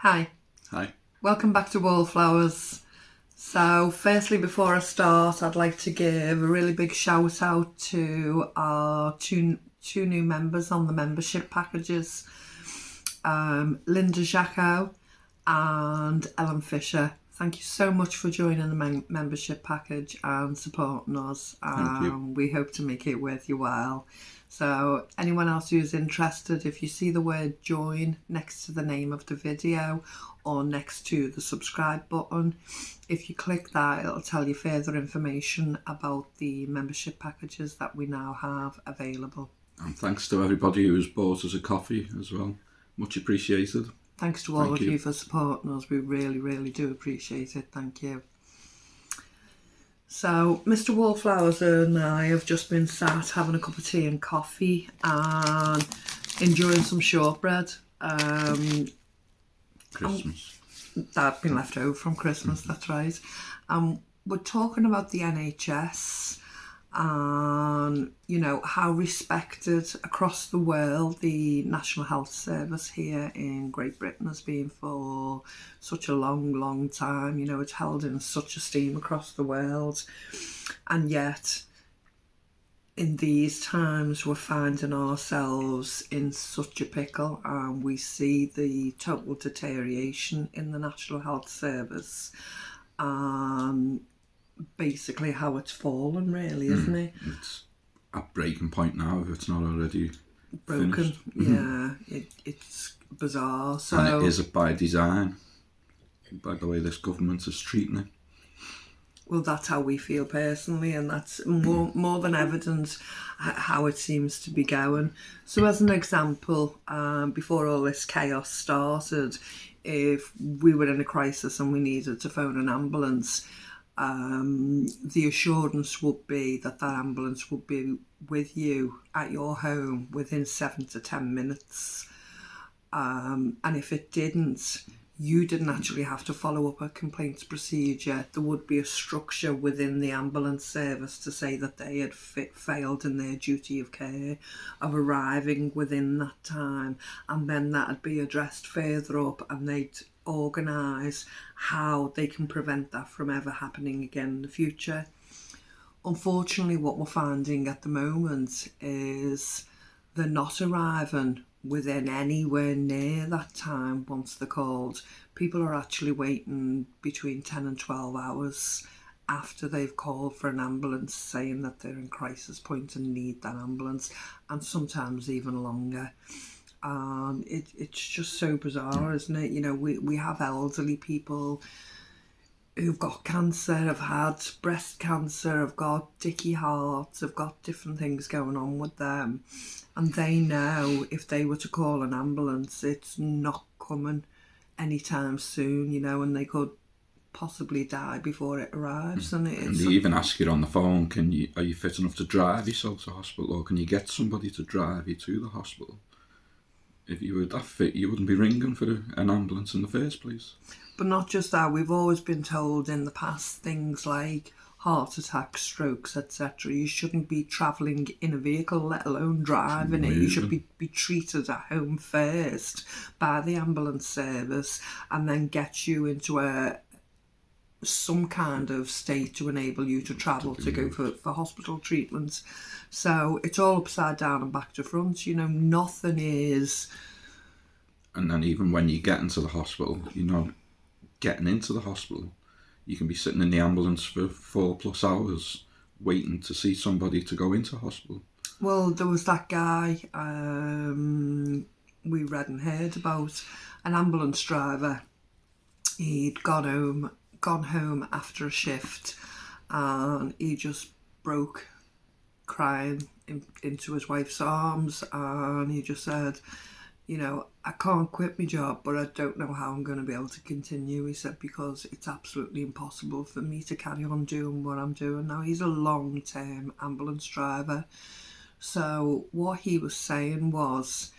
Hi, Hi. welcome back to Wallflowers. So, firstly, before I start, I'd like to give a really big shout out to our two new members on the membership packages, Linda Jacko and Ellen Fisher. Thank you so much for joining the membership package and supporting us. Thank you. We hope to make it worth your while. So anyone else who's interested, if you see the word join next to the name of the video or next to the subscribe button, if you click that, it'll tell you further information about the membership packages that we now have available. And thanks to everybody who's bought us a coffee as well. Much appreciated. Thanks to all of you for supporting us. We really, really do appreciate it. Thank you. So, Mr. Wallflowers and I have just been sat having a cup of tea and coffee and enjoying some shortbread. Christmas. That's been left over from Christmas, that's right. We're talking about the NHS and, you know, how respected across the world the National Health Service here in Great Britain has been for such a long time. You know, it's held in such esteem across the world. And yet, in these times, we're finding ourselves in such a pickle, and we see the total deterioration in the National Health Service. Basically how it's fallen, really, isn't it? It's at breaking point now if it's not already broken. finished. Yeah, it's bizarre. So, and it is by design, by the way this government is treating it. Well, that's how we feel personally, and that's more than evidence how it seems to be going. So as an example, before all this chaos started, if we were in a crisis and we needed to phone an ambulance, the assurance would be that ambulance would be with you at your home within 7 to 10 minutes. And if it didn't, you didn't actually have to follow up a complaints procedure. There would be a structure within the ambulance service to say that they had failed in their duty of care, of arriving within that time, and then that'd be addressed further up, and they'd organise how they can prevent that from ever happening again in the future. Unfortunately, what we're finding at the moment is they're not arriving within anywhere near that time once they're called. People are actually waiting between 10 and 12 hours after they've called for an ambulance, saying that they're in crisis point and need that ambulance, and sometimes even longer. It's just so bizarre, isn't it? You know, we have elderly people who've got cancer, have had breast cancer, have got dicky hearts, have got different things going on with them. And they know if they were to call an ambulance, it's not coming anytime soon, you know, and they could possibly die before it arrives. And they even ask you on the phone, are you fit enough to drive yourself to hospital, or can you get somebody to drive you to the hospital? If you were that fit, you wouldn't be ringing for an ambulance in the first place. But not just that, we've always been told in the past things like heart attacks, strokes, etc. You shouldn't be travelling in a vehicle, let alone driving it. You should be treated at home first by the ambulance service, and then get you into some kind of state to enable you to travel to go for hospital treatment. So it's all upside down and back to front. You know, nothing is. And then even when you get into the hospital, you know, getting into the hospital, you can be sitting in the ambulance for 4+ hours waiting to see somebody to go into hospital. Well, there was that guy we read and heard about, an ambulance driver. He'd gone home after a shift, and he just broke crying into his wife's arms, and he just said, you know, I can't quit my job, but I don't know how I'm going to be able to continue. He said, because it's absolutely impossible for me to carry on doing what I'm doing now. He's a long-term ambulance driver. So what he was saying was,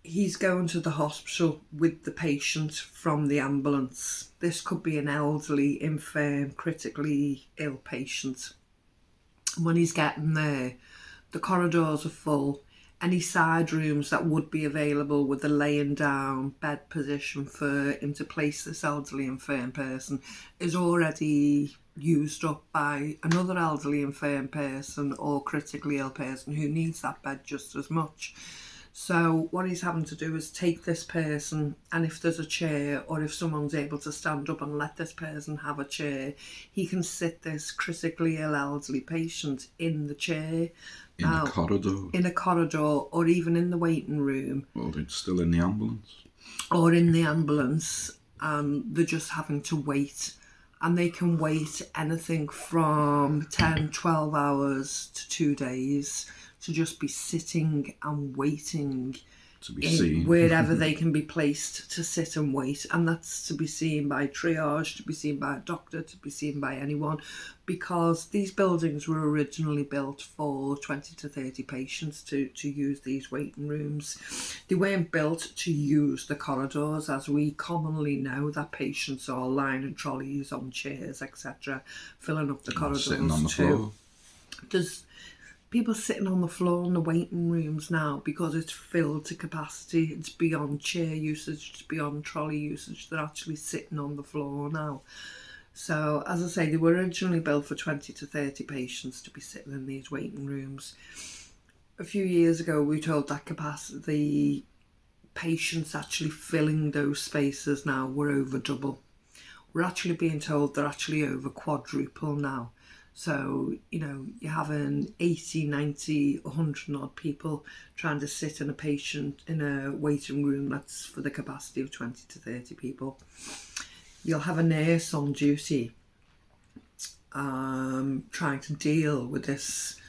he's going to the hospital with the patient from the ambulance. This could be an elderly, infirm, critically ill patient. And when he's getting there, the corridors are full. any side rooms that would be available with the laying down bed position for him to place this elderly infirm person is already used up by another elderly infirm person or critically ill person who needs that bed just as much. So what he's having to do is take this person, and if there's a chair or if someone's able to stand up and let this person have a chair, he can sit this critically ill elderly patient in the chair. In a corridor. In a corridor, or even in the waiting room. Or it's still in the ambulance. Or in the ambulance. They're just having to wait. And they can wait anything from 10, 12 hours to 2 days to just be sitting and waiting to be seen wherever they can be placed to sit and wait, and that's to be seen by triage, to be seen by a doctor, to be seen by anyone, because these buildings were originally built for 20 to 30 patients to use these waiting rooms. They weren't built to use the corridors, as we commonly know that patients are lining trolleys on chairs, etc., filling up the corridors sitting on the floor. There's people sitting on the floor in the waiting rooms now because it's filled to capacity. It's beyond chair usage, it's beyond trolley usage. They're actually sitting on the floor now. So, as I say, they were originally built for 20 to 30 patients to be sitting in these waiting rooms. A few years ago, we were told that the patients actually filling those spaces now were over double. We're actually being told they're actually over quadruple now. So, you're having 80, 90, 100 odd people trying to sit in a waiting room that's for the capacity of 20 to 30 people. You'll have a nurse on duty trying to deal with this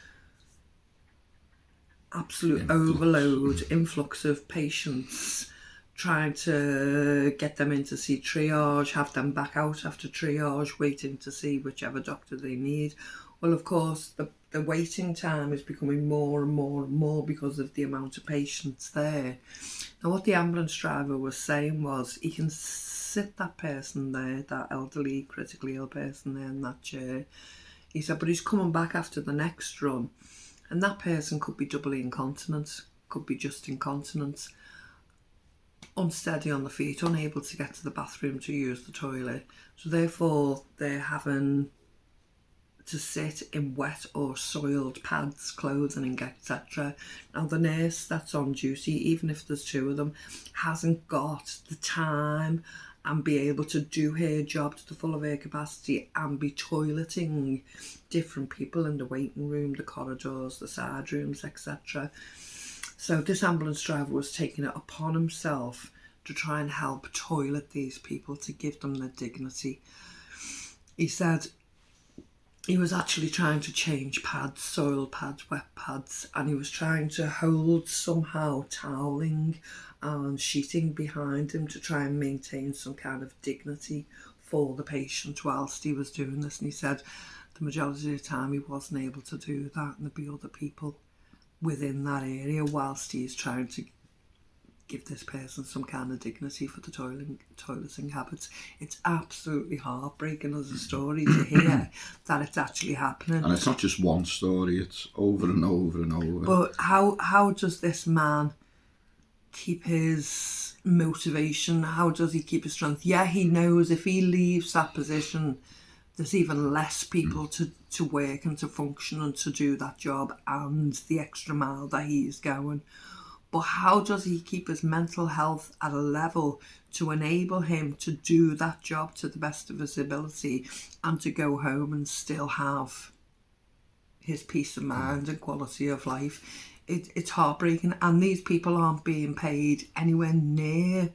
absolute influx of patients, trying to get them in to see triage, have them back out after triage, waiting to see whichever doctor they need. Well, of course, the waiting time is becoming more and more and more because of the amount of patients there. Now, what the ambulance driver was saying was he can sit that person there, that elderly, critically ill person there in that chair. He said, but he's coming back after the next run, and that person could be doubly incontinent, could be just incontinent, unsteady on the feet, unable to get to the bathroom to use the toilet. So therefore they're having to sit in wet or soiled pads, clothing, etc. Now the nurse that's on duty, even if there's two of them, hasn't got the time and be able to do her job to the full of her capacity and be toileting different people in the waiting room, the corridors, the side rooms, etc. So this ambulance driver was taking it upon himself to try and help toilet these people, to give them their dignity. He said he was actually trying to change pads, soiled pads, wet pads, and he was trying to hold somehow toweling and sheeting behind him to try and maintain some kind of dignity for the patient whilst he was doing this. And he said the majority of the time he wasn't able to do that, and there'd be other people within that area whilst he's trying to give this person some kind of dignity for the toileting habits. It's absolutely heartbreaking as a story to hear that it's actually happening. And it's not just one story, it's over and over and over. But how does this man keep his motivation? How does he keep his strength? Yeah, he knows if he leaves that position, there's even less people to work and to function and to do that job and the extra mile that he is going. But how does he keep his mental health at a level to enable him to do that job to the best of his ability and to go home and still have his peace of mind and quality of life? It's heartbreaking, and these people aren't being paid anywhere near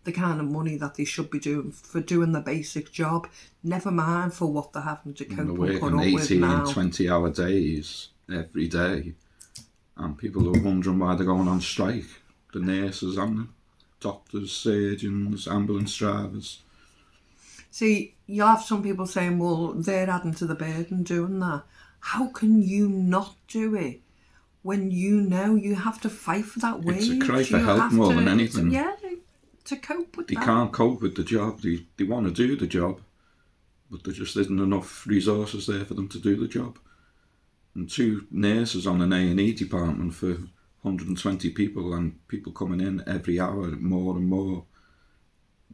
the kind of money that they should be doing for doing the basic job, never mind for what they're having to cope and put up with now. 18, 20-hour days every day, and people are wondering why they're going on strike. The nurses and the doctors, surgeons, ambulance drivers. See, you'll have some people saying, well, they're adding to the burden doing that. How can you not do it when you know you have to fight for that wage? It's a cry for help more than anything. Yeah, to cope with that. They can't cope with the job. They want to do the job, but there just isn't enough resources there for them to do the job. And 2 nurses on an A&E department for 120 people and people coming in every hour, more and more.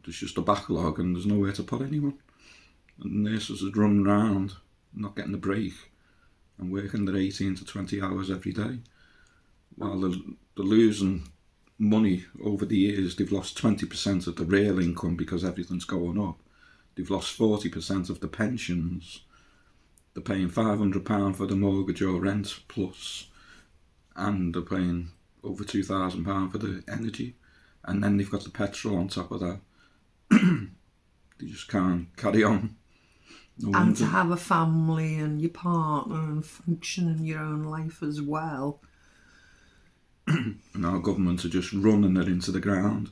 There's just a backlog and there's nowhere to put anyone. And nurses are running around, not getting a break, and working their 18 to 20 hours every day. While they're losing money over the years, they've lost 20% of the real income because everything's going up. They've lost 40% of the pensions. They're paying £500 for the mortgage or rent plus, and they're paying over £2,000 for the energy. And then they've got the petrol on top of that. They just can't carry on. No And wonder. to have a family and your partner and function in your own life as well. And our government are just running it into the ground.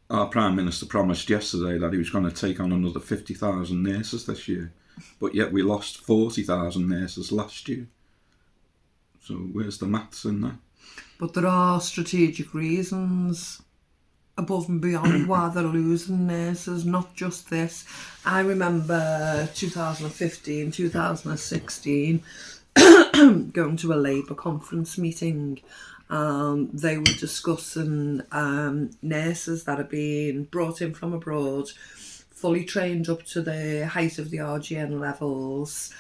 Our Prime Minister promised yesterday that he was going to take on another 50,000 nurses this year, but yet we lost 40,000 nurses last year. So where's the maths in that? But there are strategic reasons above and beyond why they're losing nurses, not just this. I remember 2015, 2016, going to a Labour conference meeting. They were discussing nurses that are being brought in from abroad, fully trained up to the height of the RGN levels,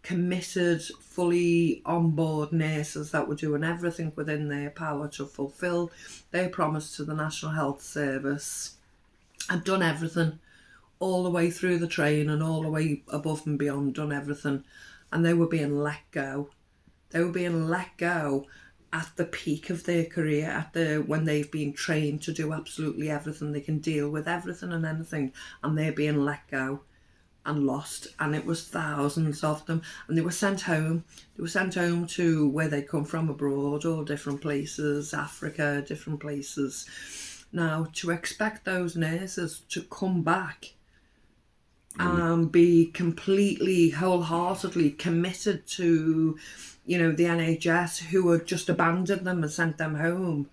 committed, fully on board nurses that were doing everything within their power to fulfil their promise to the National Health Service, had done everything all the way through the training, all the way above and beyond, done everything, and they were being let go. They were being let go at the peak of their career, when they've been trained to do absolutely everything. They can deal with everything and anything, and they're being let go and lost. And it was thousands of them, and they were sent home. They were sent home to where they come from abroad, all different places, Africa, different places. Now, to expect those nurses to come back and be completely, wholeheartedly committed to, the NHS, who had just abandoned them and sent them home.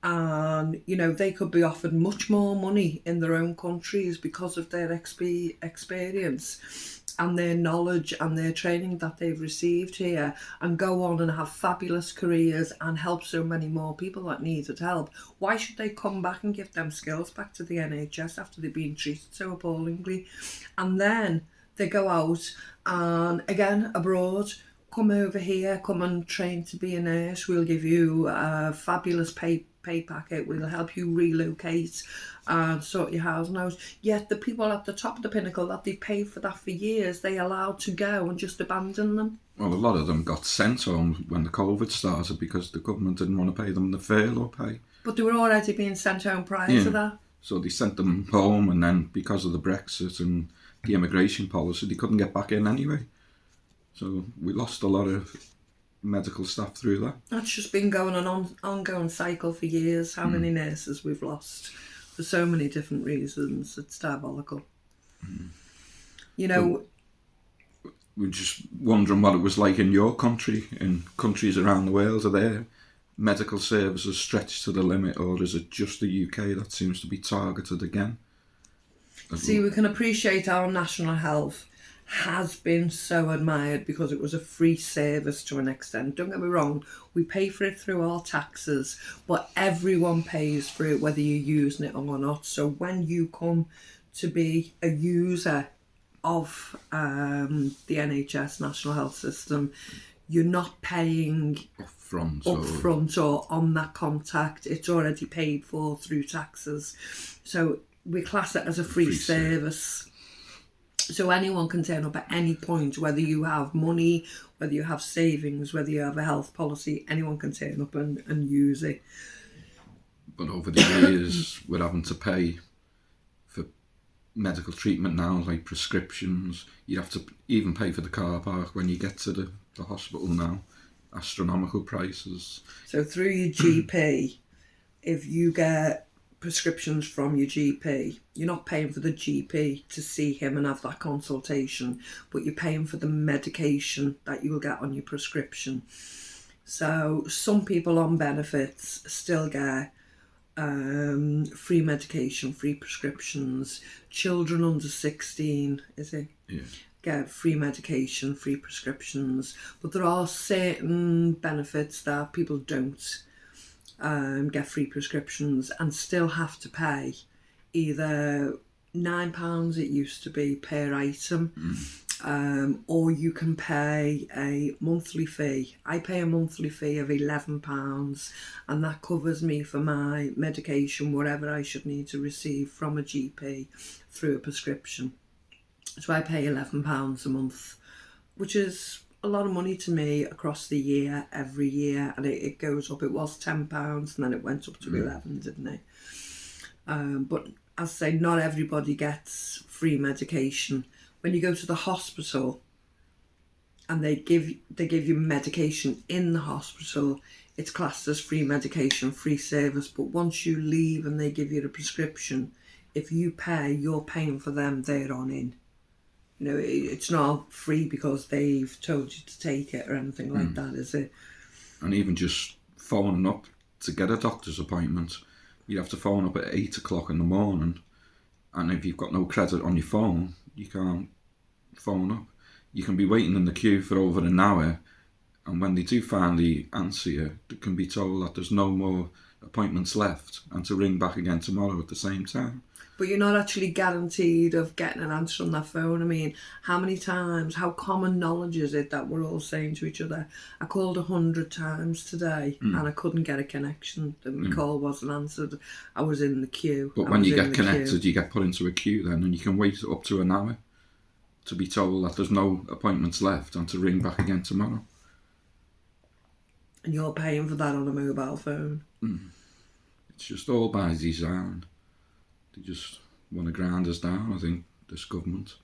And, they could be offered much more money in their own countries because of their experience and their knowledge and their training that they've received here, and go on and have fabulous careers and help so many more people that needed help. Why should they come back and give them skills back to the NHS after they've been treated so appallingly? And then they go out and, again, abroad, come over here, come and train to be a nurse. We'll give you a fabulous pay packet. We'll help you relocate and sort your housing out. Yet the people at the top of the pinnacle that they paid for that for years, they allowed to go and just abandon them. Well, a lot of them got sent home when the COVID started because the government didn't want to pay them the furlough pay. But they were already being sent home prior to that. So they sent them home, and then because of the Brexit and the immigration policy, they couldn't get back in anyway. So we lost a lot of medical staff through that. That's just been going on ongoing cycle for years. How many nurses we've lost for so many different reasons. It's diabolical. We're just wondering what it was like in your country, in countries around the world. Are their medical services stretched to the limit, or is it just the UK that seems to be targeted again? See, we can appreciate our national health has been so admired because it was a free service to an extent. Don't get me wrong, we pay for it through our taxes, but everyone pays for it whether you're using it or not. So when you come to be a user of the NHS National Health System, you're not paying upfront or on that contact. It's already paid for through taxes. So we class it as a free service. So anyone can turn up at any point, whether you have money, whether you have savings, whether you have a health policy, anyone can turn up and use it. But over the years, we're having to pay for medical treatment now, like prescriptions. You have to even pay for the car park when you get to the hospital now. Astronomical prices. So through your GP, if you get prescriptions from your GP, you're not paying for the GP to see him and have that consultation, but you're paying for the medication that you'll get on your prescription. So some people on benefits still get free medication, free prescriptions. Children under 16, is it? Yeah. get free medication, free prescriptions, but there are certain benefits that people don't get free prescriptions and still have to pay either £9 it used to be per item, or you can pay a monthly fee. I pay a monthly fee of £11, and that covers me for my medication, whatever I should need to receive from a GP through a prescription. So I pay £11 a month, which is a lot of money to me across the year, every year, and it goes up. It was £10 and then it went up to 11, didn't it? But as I say, not everybody gets free medication. When you go to the hospital and they give you medication in the hospital, it's classed as free medication, free service. But once you leave and they give you the prescription, if you pay, you're paying for them there on in. You know, it's not free because they've told you to take it or anything like that, is it? And even just phoning up to get a doctor's appointment, you have to phone up at 8 o'clock in the morning, and if you've got no credit on your phone, you can't phone up. You can be waiting in the queue for over an hour, and when they do finally answer you, they can be told that there's no more appointments left and to ring back again tomorrow at the same time. But you're not actually guaranteed of getting an answer on that phone. I mean, how many times, how common knowledge is it that we're all saying to each other, I called 100 times today and I couldn't get a connection. My call wasn't answered. I was in the queue. But when you get connected, you get put into a queue then, and you can wait up to an hour to be told that there's no appointments left and to ring back again tomorrow. And you're paying for that on a mobile phone. It's just all by design. They just want to grind us down, I think, this government.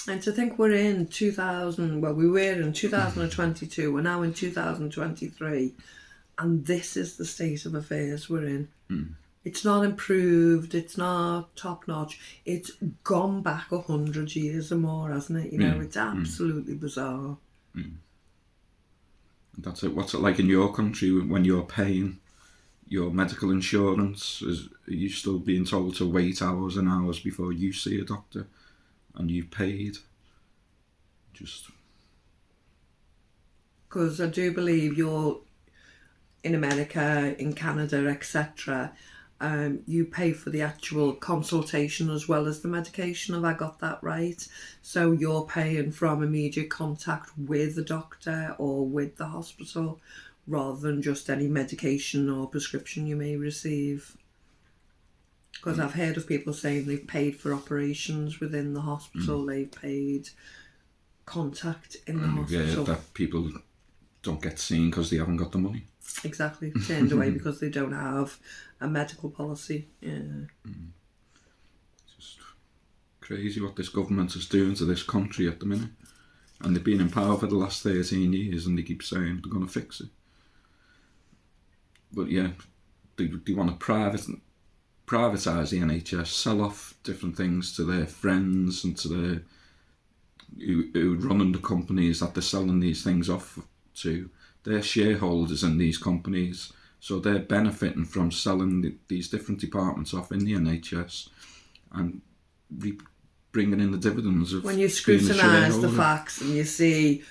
And to think we're in 2000, well, we were in 2022, we're now in 2023, and this is the state of affairs we're in. It's not improved, it's not top notch, it's gone back 100 years or more, hasn't it? You know, it's absolutely bizarre. That's it. What's it like in your country when you're paying your medical insurance? Are you still being told to wait hours and hours before you see a doctor and you've paid? Just because I do believe you're in America, in Canada, etc. You pay for the actual consultation as well as the medication. Have I got that right? So you're paying from immediate contact with the doctor or with the hospital, rather than just any medication or prescription you may receive. Because I've heard of people saying they've paid for operations within the hospital, they've paid contact in the hospital. Yeah, that people don't get seen because they haven't got the money. Exactly, turned away because they don't have a medical policy. Yeah. It's just crazy what this government is doing to this country at the minute. And they've been in power for the last 13 years and they keep saying they're going to fix it. But yeah, they want to privatise the NHS, sell off different things to their friends and to their who run the companies that they're selling these things off to. They're shareholders in these companies, so they're benefiting from selling these different departments off in the NHS and bringing in the dividends of. When you scrutinise the facts and you see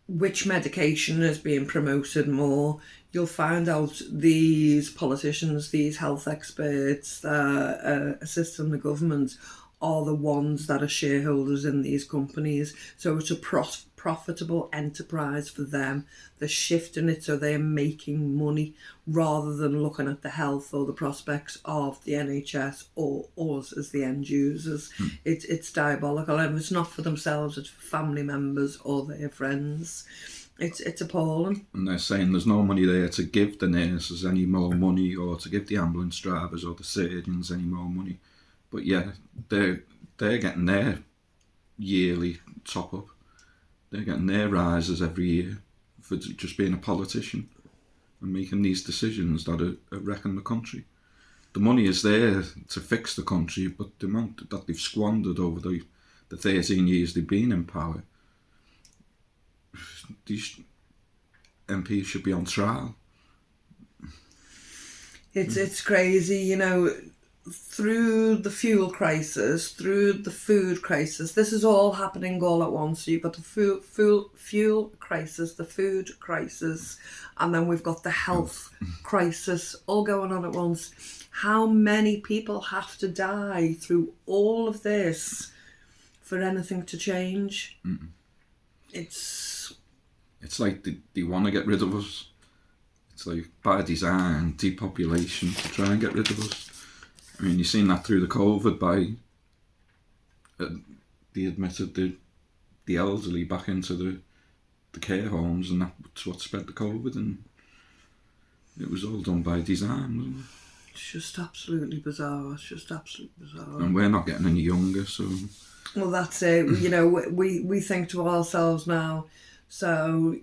which medication is being promoted more, you'll find out these politicians, these health experts that assist in the government are the ones that are shareholders in these companies. So it's a profitable enterprise for them. They're shifting it so they're making money rather than looking at the health or the prospects of the NHS or us as the end users. It's diabolical, and it's not for themselves, it's for family members or their friends. It's appalling. And they're saying there's no money there to give the nurses any more money or to give the ambulance drivers or the surgeons any more money. But yeah, they're getting their yearly top up. They're getting their rises every year for just being a politician and making these decisions that are wrecking the country. The money is there to fix the country, but the amount that they've squandered over the 13 years they've been in power, these MPs should be on trial. It's crazy, you know. through the fuel crisis, through the food crisis, this is all happening all at once. So you've got the fuel crisis, the food crisis, and then we've got the health crisis all going on at once. How many people have to die through all of this for anything to change? It's like they want to get rid of us. It's like by design, depopulation to try and get rid of us. I mean, you've seen that through the COVID by they admitted the elderly back into the care homes, and that's what spread the COVID, and it was all done by design, wasn't it? It's just absolutely bizarre. It's just absolutely bizarre. And we're not getting any younger, so... Well, that's it. You know, we think to ourselves now, so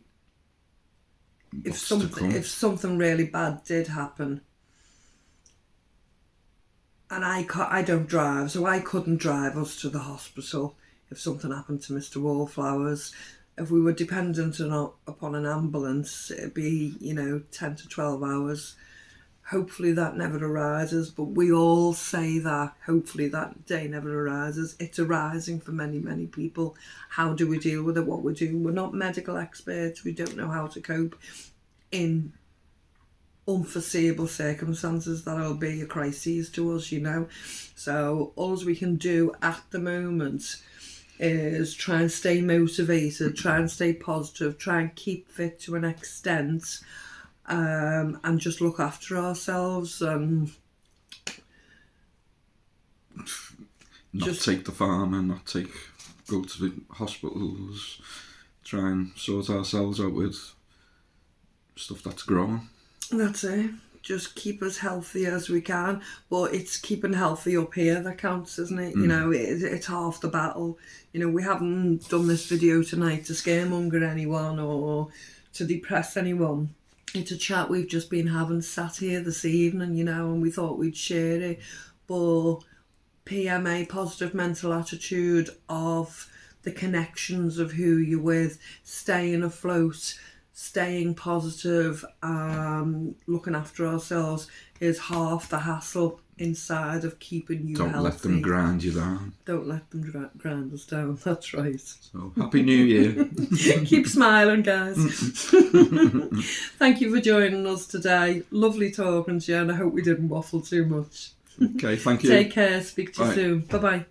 if something really bad did happen, and I don't drive, so I couldn't drive us to the hospital if something happened to Mr. Wallflowers. If we were dependent upon an ambulance, it'd be, 10 to 12 hours. Hopefully that never arises, but we all say that hopefully that day never arises. It's arising for many, many people. How do we deal with it? What we do? We're not medical experts. We don't know how to cope in unforeseeable circumstances that'll be a crisis to us, So all we can do at the moment is try and stay motivated, try and stay positive, try and keep fit to an extent, and just look after ourselves. Not take the farm and go to the hospitals, try and sort ourselves out with stuff that's growing. That's it. Just keep as healthy as we can. But it's keeping healthy up here that counts, isn't it? It's half the battle. We haven't done this video tonight to scaremonger anyone or to depress anyone. It's a chat we've just been having sat here this evening, and we thought we'd share it. But PMA, positive mental attitude of the connections of who you're with, staying afloat, staying positive, looking after ourselves is half the hassle inside of keeping you healthy. Don't let them grind you down. Don't let them grind us down, that's right. So, Happy New Year. Keep smiling, guys. Thank you for joining us today. Lovely talking to you, and I hope we didn't waffle too much. Okay, thank you. Take care, speak to you soon. Bye-bye.